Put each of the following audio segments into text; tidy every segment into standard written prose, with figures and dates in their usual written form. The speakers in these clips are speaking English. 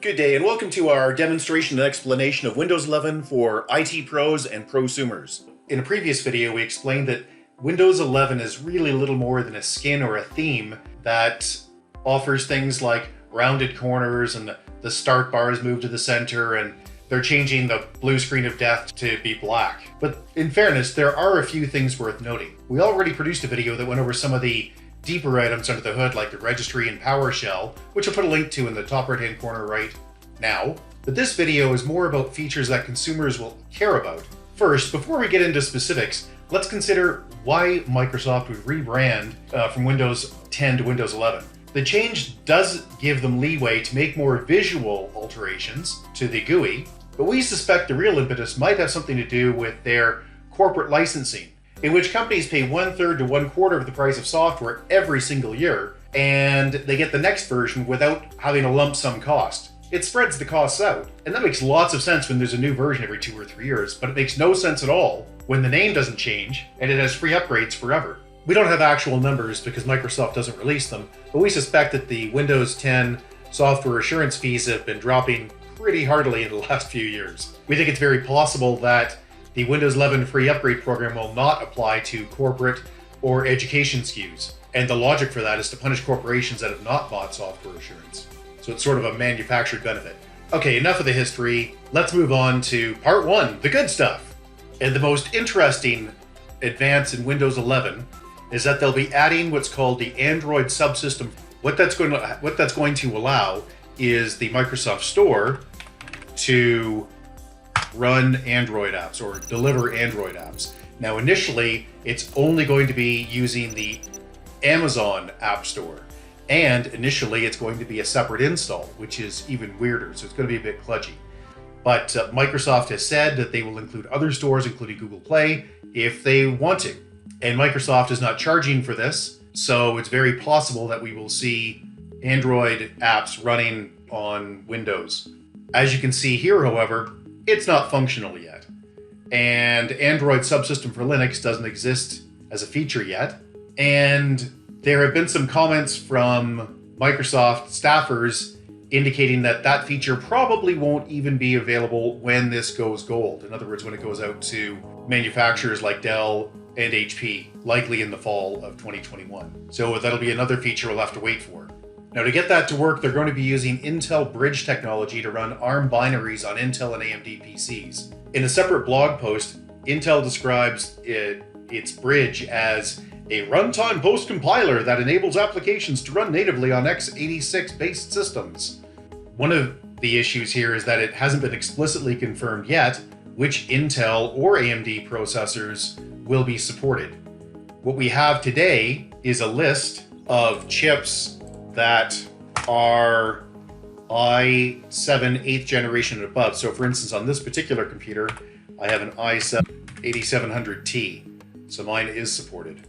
Good day and welcome to our demonstration and explanation of Windows 11 for IT pros and prosumers. In a previous video we explained that Windows 11 is really little more than a skin or a theme that offers things like rounded corners and the start bar is moved to the center and they're changing the blue screen of death to be black. But in fairness, there are a few things worth noting. We already produced a video that went over some of the deeper items under the hood like the registry and PowerShell, which I'll put a link to in the top right hand corner right now. But this video is more about features that consumers will care about. First, before we get into specifics, let's consider why Microsoft would rebrand from Windows 10 to Windows 11. The change does give them leeway to make more visual alterations to the GUI, but we suspect the real impetus might have something to do with their corporate licensing, in which companies pay 1/3 to 1/4 of the price of software every single year, and they get the next version without having a lump sum cost. It spreads the costs out, and that makes lots of sense when there's a new version every 2 or 3 years, but it makes no sense at all when the name doesn't change and it has free upgrades forever. We don't have actual numbers because Microsoft doesn't release them, but we suspect that the Windows 10 software assurance fees have been dropping pretty heartily in the last few years. We think it's very possible that the Windows 11 free upgrade program will not apply to corporate or education SKUs, and the logic for that is to punish corporations that have not bought software assurance. So it's sort of a manufactured benefit. Okay, enough of the history. Let's move on to part one, the good stuff. And the most interesting advance in Windows 11 is that they'll be adding what's called the Android subsystem. What that's going to allow is the Microsoft Store to run Android apps or deliver Android apps. Now initially, it's only going to be using the Amazon App Store. And initially, it's going to be a separate install, which is even weirder, so it's going to be a bit kludgy. But Microsoft has said that they will include other stores, including Google Play, if they want to. And Microsoft is not charging for this, so it's very possible that we will see Android apps running on Windows. As you can see here, however, it's not functional yet. And Android subsystem for Linux doesn't exist as a feature yet. And there have been some comments from Microsoft staffers indicating that that feature probably won't even be available when this goes gold. In other words, when it goes out to manufacturers like Dell and HP, likely in the fall of 2021. So that'll be another feature we'll have to wait for. Now, to get that to work, they're going to be using Intel Bridge technology to run ARM binaries on Intel and AMD PCs. In a separate blog post, Intel describes its Bridge as a runtime post-compiler that enables applications to run natively on x86-based systems. One of the issues here is that it hasn't been explicitly confirmed yet which Intel or AMD processors will be supported. What we have today is a list of chips that are i7 8th generation and above. So for instance, on this particular computer, I have an i7 8700T, so mine is supported.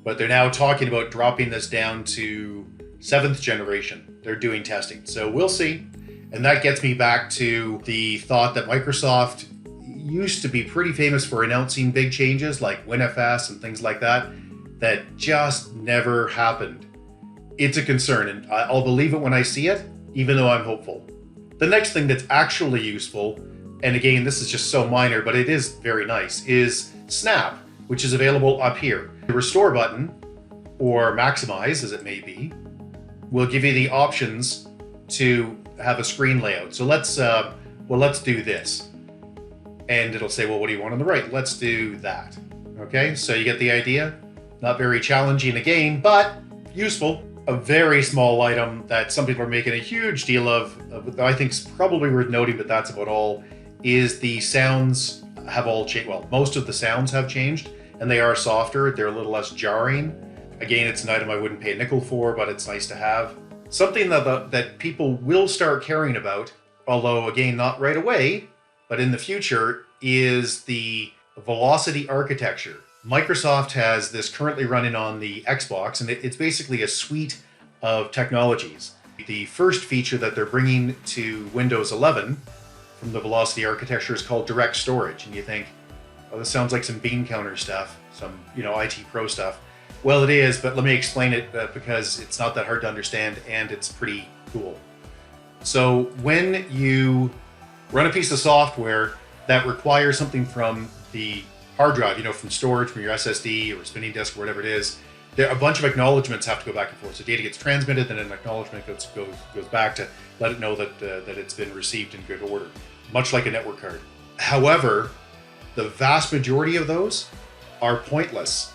But they're now talking about dropping this down to 7th generation. They're doing testing, so we'll see. And that gets me back to the thought that Microsoft used to be pretty famous for announcing big changes like WinFS and things like that just never happened. It's a concern, and I'll believe it when I see it, even though I'm hopeful. The next thing that's actually useful, and again, this is just so minor, but it is very nice, is Snap, which is available up here. The restore button, or maximize as it may be, will give you the options to have a screen layout. So let's do this. And it'll say, well, what do you want on the right? Let's do that. Okay, so you get the idea. Not very challenging again, but useful. A very small item that some people are making a huge deal of, that I think is probably worth noting, but that's about all, is the sounds have all changed. Well, most of the sounds have changed, and they are softer. They're a little less jarring. Again, it's an item I wouldn't pay a nickel for, but it's nice to have. Something that people will start caring about, although again, not right away, but in the future, is the velocity architecture. Microsoft has this currently running on the Xbox, and it's basically a suite of technologies. The first feature that they're bringing to Windows 11 from the velocity architecture is called direct storage. And you think, oh, this sounds like some bean counter stuff, some IT pro stuff. Well, it is, but let me explain it because it's not that hard to understand and it's pretty cool. So when you run a piece of software that requires something from the hard drive, from storage, from your SSD or spinning disk, or whatever it is, a bunch of acknowledgements have to go back and forth. So data gets transmitted, then an acknowledgement goes back to let it know that it's been received in good order, much like a network card. However, the vast majority of those are pointless.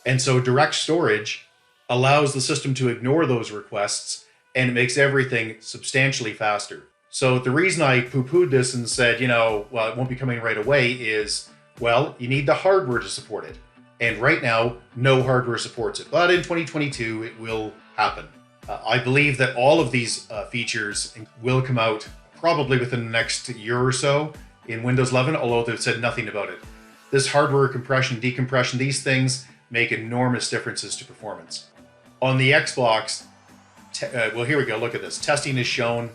And so direct storage allows the system to ignore those requests, and it makes everything substantially faster. So the reason I poo-pooed this and said, well, it won't be coming right away is, well, you need the hardware to support it. And right now, no hardware supports it. But in 2022, it will happen. I believe that all of these features will come out probably within the next year or so in Windows 11, although they've said nothing about it. This hardware compression, decompression, these things make enormous differences to performance. On the Xbox, well, here we go, look at this. Testing has shown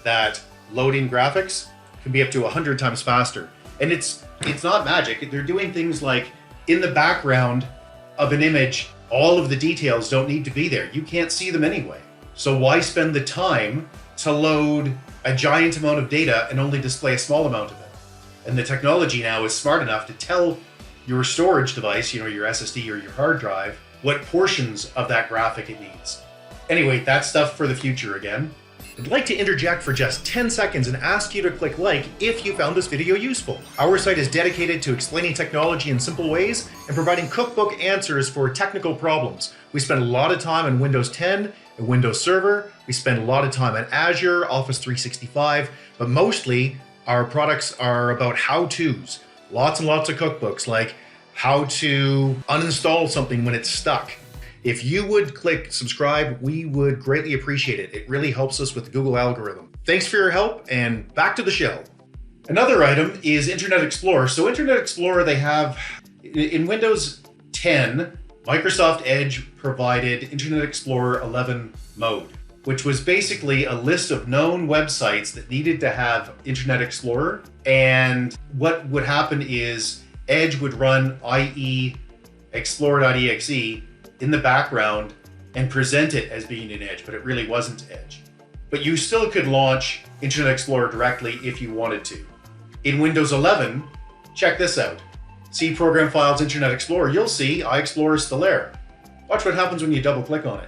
that loading graphics can be up to 100 times faster. And it's not magic. They're doing things like, in the background of an image, all of the details don't need to be there. You can't see them anyway. So why spend the time to load a giant amount of data and only display a small amount of it? And the technology now is smart enough to tell your storage device, your SSD or your hard drive, what portions of that graphic it needs. Anyway, that's stuff for the future again. I'd like to interject for just 10 seconds and ask you to click like if you found this video useful. Our site is dedicated to explaining technology in simple ways and providing cookbook answers for technical problems. We spend a lot of time on Windows 10 and Windows Server. We spend a lot of time on Azure, Office 365, but mostly our products are about how-tos. Lots and lots of cookbooks, like how to uninstall something when it's stuck. If you would click subscribe, we would greatly appreciate it. It really helps us with the Google algorithm. Thanks for your help, and back to the show. Another item is Internet Explorer. So Internet Explorer, they have, in Windows 10, Microsoft Edge provided Internet Explorer 11 mode, which was basically a list of known websites that needed to have Internet Explorer. And what would happen is Edge would run IE Explorer.exe in the background and present it as being in Edge, but it really wasn't Edge. But you still could launch Internet Explorer directly if you wanted to. In Windows 11, check this out. See Program Files Internet Explorer, you'll see iExplorer is still there. Watch what happens when you double click on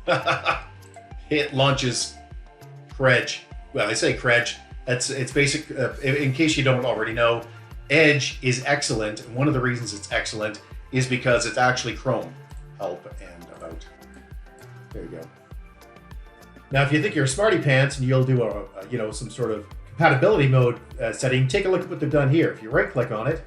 it. It launches Credge. Well, I say Credge. It's basic, in case you don't already know, Edge is excellent, and one of the reasons it's excellent is because it's actually Chrome. Help and about. There you go. Now, if you think you're a smarty pants and you'll do some sort of compatibility mode setting, take a look at what they've done here. If you right-click on it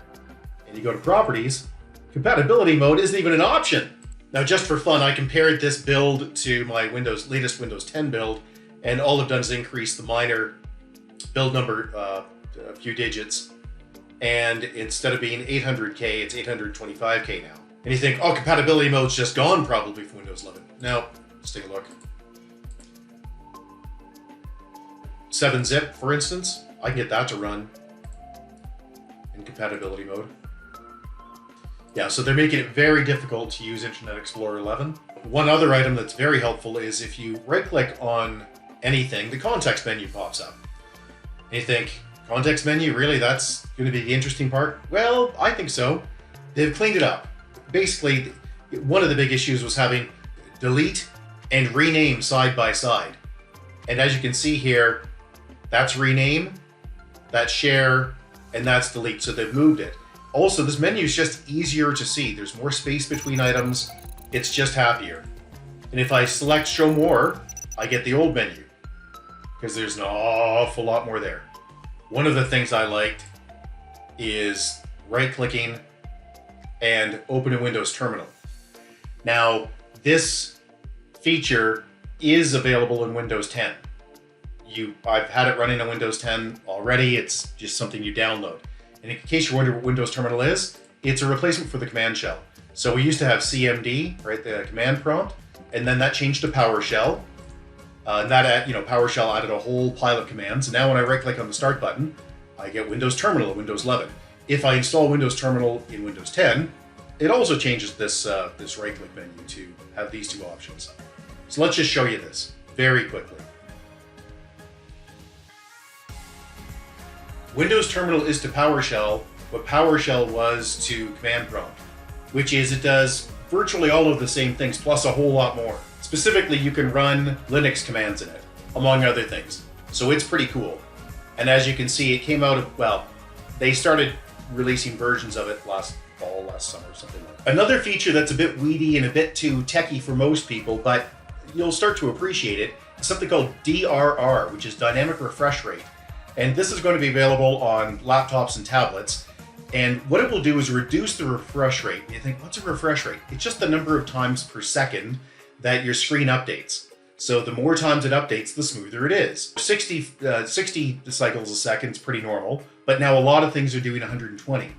and you go to Properties, compatibility mode isn't even an option. Now, just for fun, I compared this build to my latest Windows 10 build, and all I've done is increase the minor build number a few digits. And instead of being 800K, it's 825K now. And you think, oh, compatibility mode's just gone probably for Windows 11. Now, let's take a look. 7-zip, for instance, I can get that to run in compatibility mode. Yeah, so they're making it very difficult to use Internet Explorer 11. One other item that's very helpful is if you right-click on anything, the context menu pops up. And you think, context menu, really? That's going to be the interesting part? Well, I think so. They've cleaned it up. Basically, one of the big issues was having delete and rename side by side. And as you can see here, that's rename, that's share, and that's delete. So they've moved it. Also, this menu is just easier to see. There's more space between items. It's just happier. And if I select show more, I get the old menu because there's an awful lot more there. One of the things I liked is right-clicking and open a Windows terminal. Now, this feature is available in Windows 10. I've had it running on Windows 10 already. It's just something you download. And in case you're wondering what Windows Terminal is, it's a replacement for the command shell. So we used to have CMD, right, the command prompt, and then that changed to PowerShell. PowerShell added a whole pile of commands. And now when I right-click on the Start button, I get Windows Terminal in Windows 11. If I install Windows Terminal in Windows 10, it also changes this right-click menu to have these two options. So let's just show you this very quickly. Windows Terminal is to PowerShell what PowerShell was to command prompt, which is it does virtually all of the same things plus a whole lot more. Specifically, you can run Linux commands in it, among other things. So it's pretty cool. And as you can see, it came out of, well, they started releasing versions of it last fall, last summer, something like that. Another feature that's a bit weedy and a bit too techy for most people, but you'll start to appreciate it, is something called DRR, which is Dynamic Refresh Rate. And this is going to be available on laptops and tablets. And what it will do is reduce the refresh rate. You think, what's a refresh rate? It's just the number of times per second that your screen updates. So the more times it updates, the smoother it is. 60 cycles a second is pretty normal, but now a lot of things are doing 120.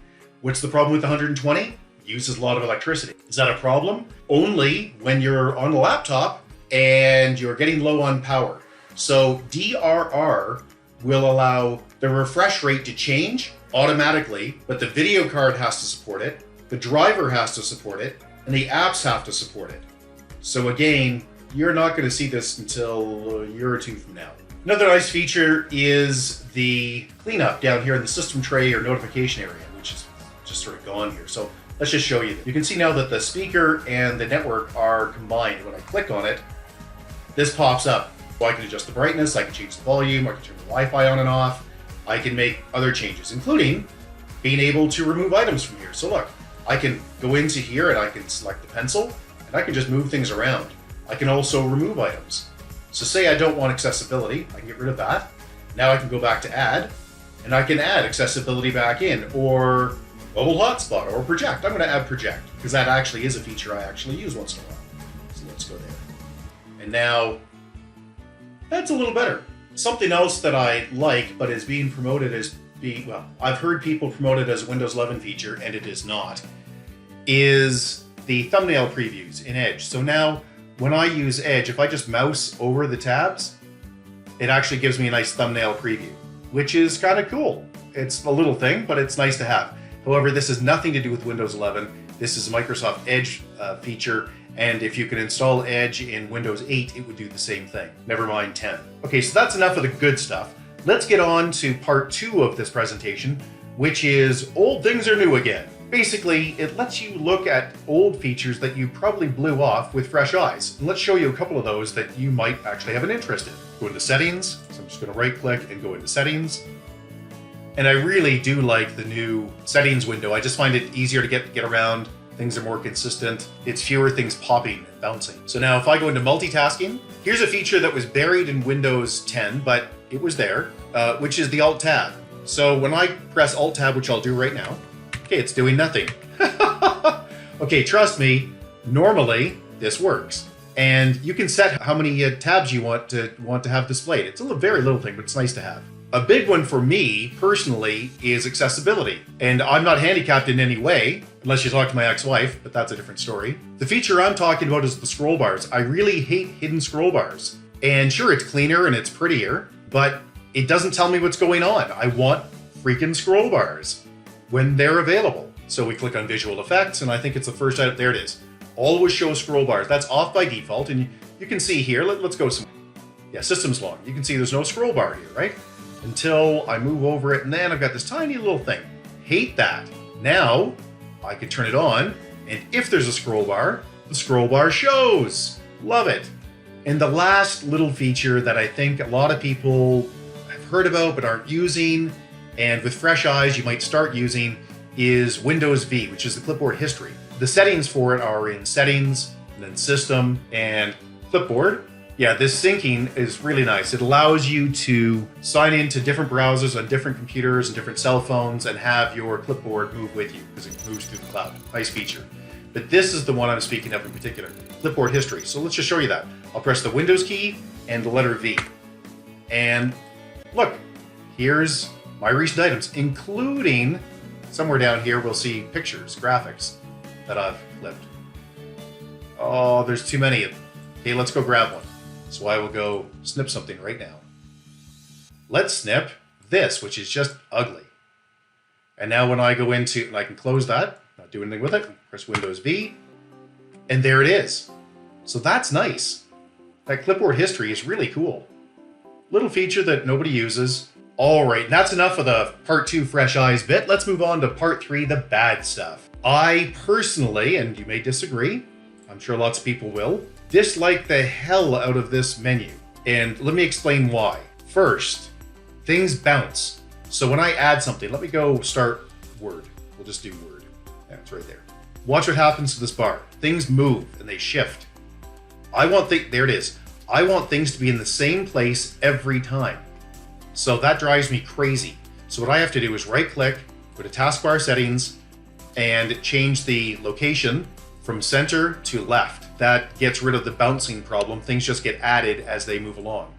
What's the problem with 120? It uses a lot of electricity. Is that a problem? Only when you're on a laptop and you're getting low on power. So DRR will allow the refresh rate to change automatically, but the video card has to support it, the driver has to support it, and the apps have to support it. So again, you're not going to see this until a year or two from now. Another nice feature is the cleanup down here in the system tray or notification area, which is just sort of gone here. So let's just show you. You can see now that the speaker and the network are combined. When I click on it, this pops up. So I can adjust the brightness, I can change the volume, I can turn the Wi-Fi on and off. I can make other changes, including being able to remove items from here. So look, I can go into here and I can select the pencil and I can just move things around. I can also remove items. So say I don't want accessibility, I can get rid of that. Now I can go back to add and I can add accessibility back in, or mobile hotspot or project. I'm going to add project because that actually is a feature I actually use once in a while. So let's go there. And now that's a little better. Something else that I like, but is being promoted as well, I've heard people promote it as a Windows 11 feature, and it is not, is the thumbnail previews in Edge. So now, when I use Edge, if I just mouse over the tabs, it actually gives me a nice thumbnail preview, which is kind of cool. It's a little thing, but it's nice to have. However, this has nothing to do with Windows 11. This is a Microsoft Edge feature. And if you can install Edge in Windows 8, it would do the same thing. Never mind 10. Okay, so that's enough of the good stuff. Let's get on to part 2 of this presentation, which is old things are new again. Basically, it lets you look at old features that you probably blew off with fresh eyes. And let's show you a couple of those that you might actually have an interest in. Go into Settings. So I'm just going to right click and go into Settings. And I really do like the new Settings window. I just find it easier to get around. Things are more consistent. It's fewer things popping and bouncing. So now if I go into multitasking, here's a feature that was buried in Windows 10, but it was there, which is the Alt Tab. So when I press Alt Tab, which I'll do right now, okay, it's doing nothing. Okay, trust me, normally this works. And you can set how many tabs you want to have displayed. It's a very little thing, but it's nice to have. A big one for me, personally, is accessibility. And I'm not handicapped in any way, unless you talk to my ex-wife, but that's a different story. The feature I'm talking about is the scroll bars. I really hate hidden scroll bars. And sure, it's cleaner and it's prettier, but it doesn't tell me what's going on. I want freaking scroll bars when they're available. So we click on Visual Effects, and I think it's the first item. There it is. Always show scroll bars. That's off by default, and you can see here, let's go some, yeah, Systems Log. You can see there's no scroll bar here, right? Until I move over it, and then I've got this tiny little thing. Hate that. Now, I can turn it on, and if there's a scroll bar, the scroll bar shows. Love it. And the last little feature that I think a lot of people have heard about but aren't using, and with fresh eyes you might start using, is Windows V, which is the clipboard history. The settings for it are in Settings, and then System, and Clipboard. Yeah, this syncing is really nice. It allows you to sign into different browsers on different computers and different cell phones and have your clipboard move with you because it moves through the cloud. Nice feature. But this is the one I'm speaking of in particular, clipboard history. So let's just show you that. I'll press the Windows key and the letter V. And look, here's my recent items, including somewhere down here we'll see pictures, graphics that I've clipped. Oh, there's too many of them. Okay, let's go grab one. So I will go snip something right now. Let's snip this, which is just ugly. And now when I go into, and I can close that, not do anything with it, press Windows V, and there it is. So that's nice. That clipboard history is really cool. Little feature that nobody uses. All right, that's enough of the part 2 fresh eyes bit. Let's move on to part 3, the bad stuff. I personally, and you may disagree, I'm sure lots of people will, dislike the hell out of this menu. And let me explain why. First, things bounce. So when I add something, let me go start Word. We'll just do Word. Yeah, it's right there. Watch what happens to this bar. Things move and they shift. There it is. I want things to be in the same place every time. So that drives me crazy. So what I have to do is right click, go to taskbar settings, and change the location from center to left. That gets rid of the bouncing problem. Things just get added as they move along.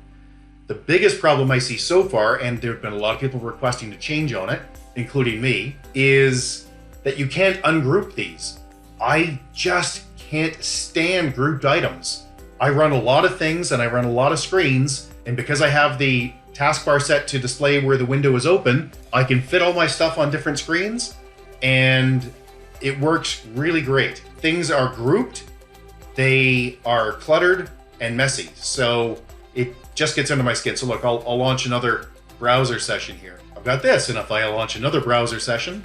The biggest problem I see so far, and there have been a lot of people requesting to change on it, including me, is that you can't ungroup these. I just can't stand grouped items. I run a lot of things and I run a lot of screens, and because I have the taskbar set to display where the window is open, I can fit all my stuff on different screens, and it works really great. Things are grouped, they are cluttered and messy, so it just gets under my skin. So look, I'll launch another browser session here. I've got this, and if I launch another browser session,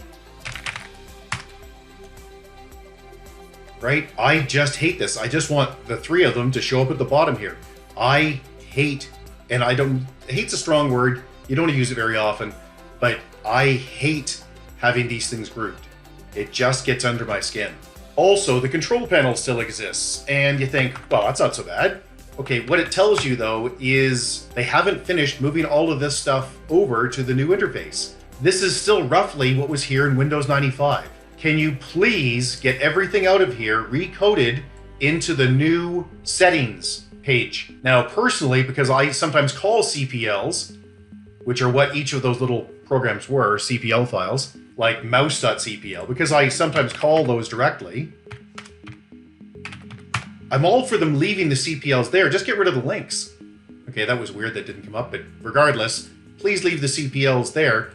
right? I just hate this. I just want the 3 of them to show up at the bottom here. I hate, and hate's a strong word. You don't use it very often, but I hate having these things grouped. It just gets under my skin. Also, the control panel still exists, and you think, well, that's not so bad. Okay, what it tells you though is they haven't finished moving all of this stuff over to the new interface. This is still roughly what was here in Windows 95. Can you please get everything out of here recoded into the new settings page? Now, personally, because I sometimes call CPLs, which are what each of those little programs were, CPL files, like mouse.cpl, because I sometimes call those directly, I'm all for them leaving the CPLs there. Just get rid of the links. Okay, that was weird that didn't come up, but regardless, please leave the CPLs there.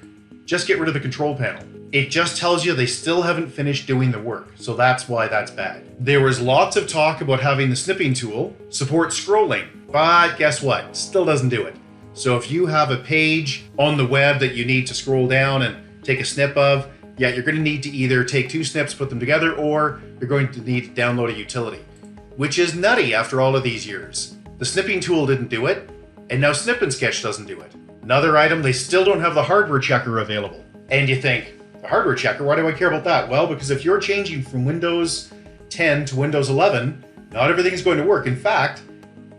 Just get rid of the control panel. It just tells you they still haven't finished doing the work, so that's why that's bad. There was lots of talk about having the snipping tool support scrolling, but guess what? Still doesn't do it. So if you have a page on the web that you need to scroll down and take a snip of, yeah, you're going to need to either take 2 snips, put them together, or you're going to need to download a utility, which is nutty after all of these years. The snipping tool didn't do it, and now Snip and Sketch doesn't do it. Another item, they still don't have the hardware checker available. And you think, the hardware checker, why do I care about that? Well, because if you're changing from Windows 10 to Windows 11, not everything is going to work. In fact,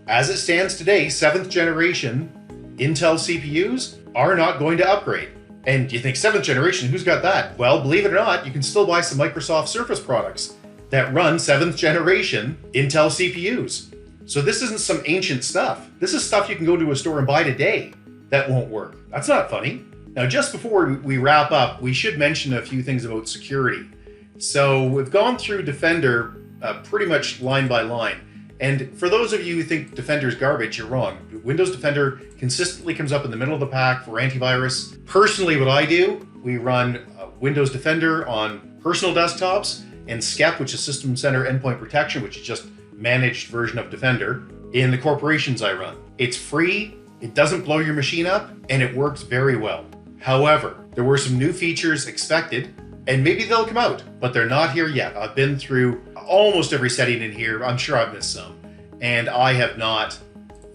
as it stands today, 7th generation Intel CPUs are not going to upgrade. And you think 7th generation, who's got that? Well, believe it or not, you can still buy some Microsoft Surface products that run 7th generation Intel CPUs. So this isn't some ancient stuff. This is stuff you can go to a store and buy today that won't work. That's not funny. Now, just before we wrap up, we should mention a few things about security. So we've gone through Defender pretty much line by line. And for those of you who think Defender's garbage, you're wrong. Windows Defender consistently comes up in the middle of the pack for antivirus. Personally, what I do, we run Windows Defender on personal desktops, and SCEP, which is System Center Endpoint Protection, which is just managed version of Defender, in the corporations I run. It's free, it doesn't blow your machine up, and it works very well. However, there were some new features expected, and maybe they'll come out, but they're not here yet. I've been through almost every setting in here. I'm sure I've missed some, and I have not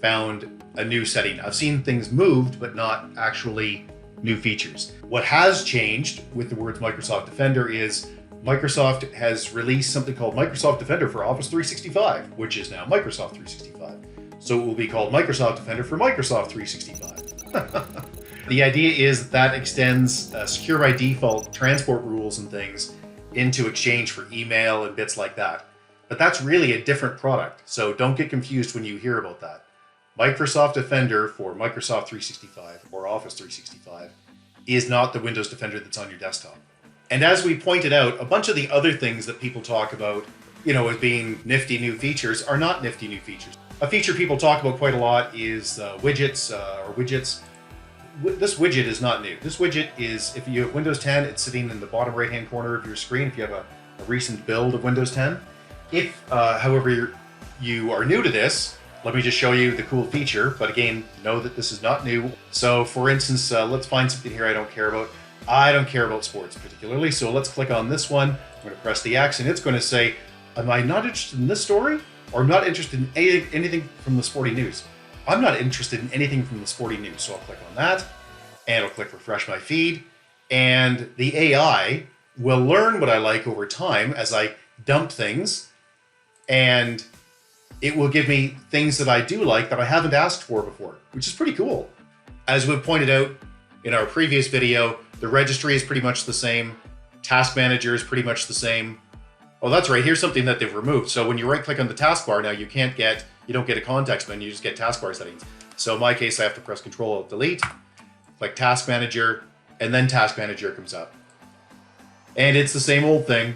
found a new setting. I've seen things moved, but not actually new features. What has changed with the words Microsoft Defender is Microsoft has released something called Microsoft Defender for Office 365, which is now Microsoft 365. So it will be called Microsoft Defender for Microsoft 365. The idea is that extends secure by default transport rules and things into Exchange for email and bits like that. But that's really a different product, so don't get confused when you hear about that. Microsoft Defender for Microsoft 365 or Office 365 is not the Windows Defender that's on your desktop. And as we pointed out, a bunch of the other things that people talk about, as being nifty new features are not nifty new features. A feature people talk about quite a lot is widgets or widgets. This widget is not new. This widget is, if you have Windows 10, it's sitting in the bottom right-hand corner of your screen if you have a recent build of Windows 10. If, however, you are new to this, Let me just show you the cool feature, but again, know that this is not new. So for instance, let's find something here I don't care about. I don't care about sports particularly, so let's click on this one. I'm going to press the X, and it's going to say, am I not interested in this story? Or I'm not interested in anything from the sporting news. I'm not interested in anything from the sporting news, so I'll click on that, and I'll click refresh my feed, and the AI will learn what I like over time as I dump things, and it will give me things that I do like that I haven't asked for before, which is pretty cool. As we've pointed out in our previous video, the registry is pretty much the same. Task Manager is pretty much the same. Oh, that's right, here's something that they've removed. So when you right click on the taskbar now, you don't get a context menu, you just get taskbar settings. So in my case, I have to press Control-Alt-Delete, click Task Manager, and then Task Manager comes up. And it's the same old thing.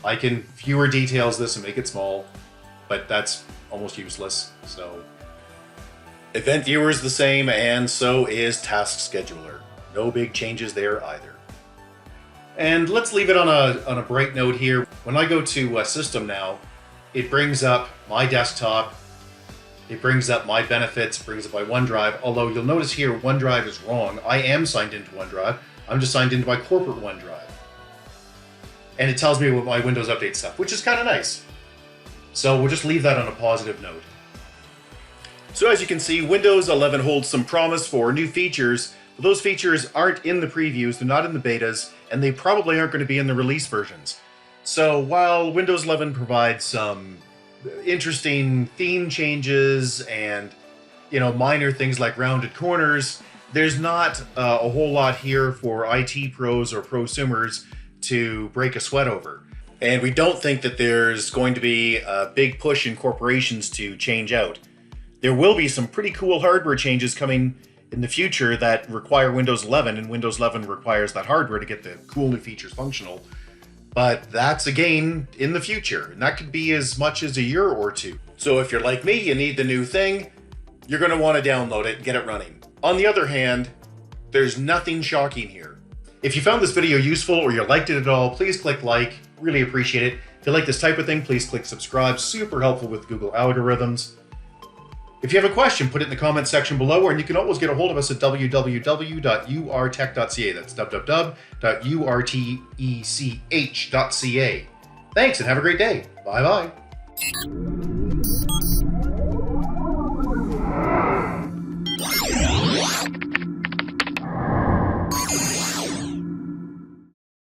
I can fewer details this and make it small, but that's almost useless. So Event Viewer is the same, and so is Task Scheduler. No big changes there either. And let's leave it on a bright note here. When I go to System now, it brings up my desktop, it brings up my benefits, it brings up my OneDrive, although you'll notice here OneDrive is wrong. I am signed into OneDrive. I'm just signed into my corporate OneDrive. And it tells me what my Windows Update stuff, which is kind of nice. So we'll just leave that on a positive note. So as you can see, Windows 11 holds some promise for new features, but those features aren't in the previews, they're not in the betas, and they probably aren't going to be in the release versions. So while Windows 11 provides some interesting theme changes and, minor things like rounded corners, there's not a whole lot here for IT pros or prosumers to break a sweat over. And we don't think that there's going to be a big push in corporations to change out. There will be some pretty cool hardware changes coming in the future that require Windows 11, and Windows 11 requires that hardware to get the cool new features functional. But that's, again, in the future, and that could be as much as a year or two. So if you're like me, you need the new thing, you're going to want to download it and get it running. On the other hand, there's nothing shocking here. If you found this video useful or you liked it at all, please click like, really appreciate it. If you like this type of thing, please click subscribe, super helpful with Google algorithms. If you have a question, put it in the comments section below, and you can always get a hold of us at www.urtech.ca. That's www.urtech.ca. Thanks, and have a great day. Bye-bye.